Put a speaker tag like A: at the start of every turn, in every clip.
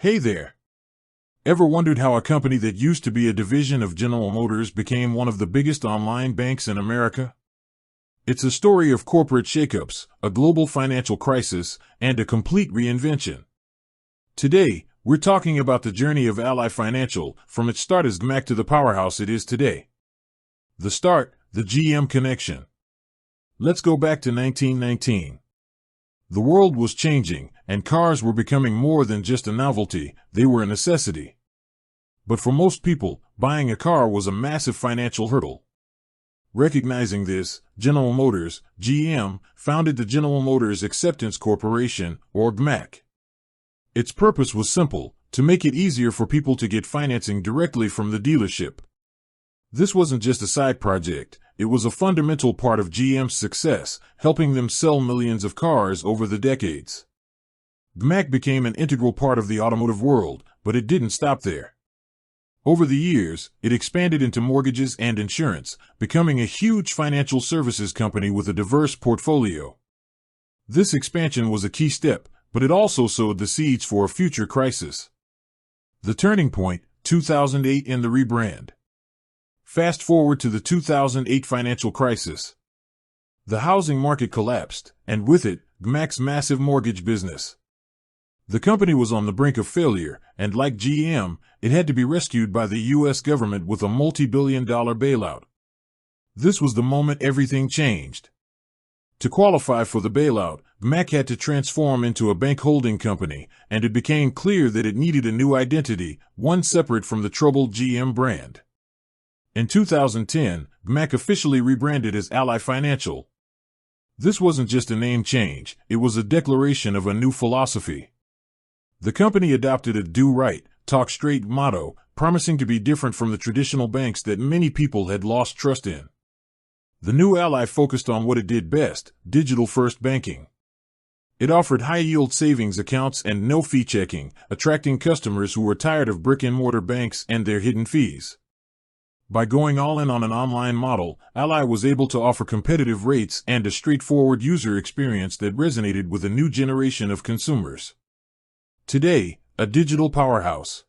A: Hey there! Ever wondered how a company that used to be a division of General Motors became one of the biggest online banks in America? It's a story of corporate shakeups, a global financial crisis, and a complete reinvention. Today, we're talking about the journey of Ally Financial, from its start as GMAC to the powerhouse it is today. The start, the GM connection. Let's go back to 1919. The world was changing, and cars were becoming more than just a novelty, they were a necessity. But for most people, buying a car was a massive financial hurdle. Recognizing this, General Motors, GM, founded the General Motors Acceptance Corporation, or GMAC. Its purpose was simple: to make it easier for people to get financing directly from the dealership. This wasn't just a side project, it was a fundamental part of GM's success, helping them sell millions of cars over the decades. GMAC became an integral part of the automotive world, but it didn't stop there. Over the years, it expanded into mortgages and insurance, becoming a huge financial services company with a diverse portfolio. This expansion was a key step, but it also sowed the seeds for a future crisis. The turning point, 2008 and the rebrand. Fast forward to the 2008 financial crisis. The housing market collapsed, and with it, GMAC's massive mortgage business. The company was on the brink of failure, and like GM, it had to be rescued by the U.S. government with a multi-billion-dollar bailout. This was the moment everything changed. To qualify for the bailout, GMAC had to transform into a bank holding company, and it became clear that it needed a new identity, one separate from the troubled GM brand. In 2010, GMAC officially rebranded as Ally Financial. This wasn't just a name change, it was a declaration of a new philosophy. The company adopted a do right, talk straight motto, promising to be different from the traditional banks that many people had lost trust in. The new Ally focused on what it did best: digital-first banking. It offered high-yield savings accounts and no-fee checking, attracting customers who were tired of brick-and-mortar banks and their hidden fees. By going all in on an online model, Ally was able to offer competitive rates and a straightforward user experience that resonated with a new generation of consumers. Today, a digital powerhouse.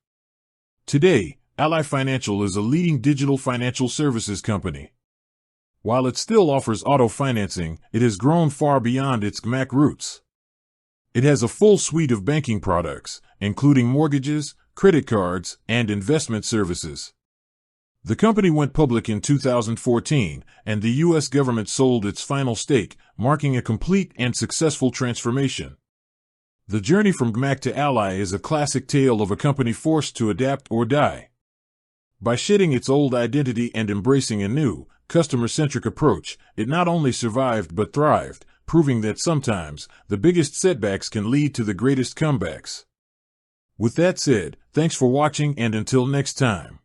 A: Today, Ally Financial is a leading digital financial services company. While it still offers auto financing, it has grown far beyond its GMAC roots. It has a full suite of banking products, including mortgages, credit cards, and investment services. The company went public in 2014, and the U.S. government sold its final stake, marking a complete and successful transformation. The journey from GMAC to Ally is a classic tale of a company forced to adapt or die. By shedding its old identity and embracing a new, customer-centric approach, it not only survived but thrived, proving that sometimes, the biggest setbacks can lead to the greatest comebacks. With that said, thanks for watching, and until next time.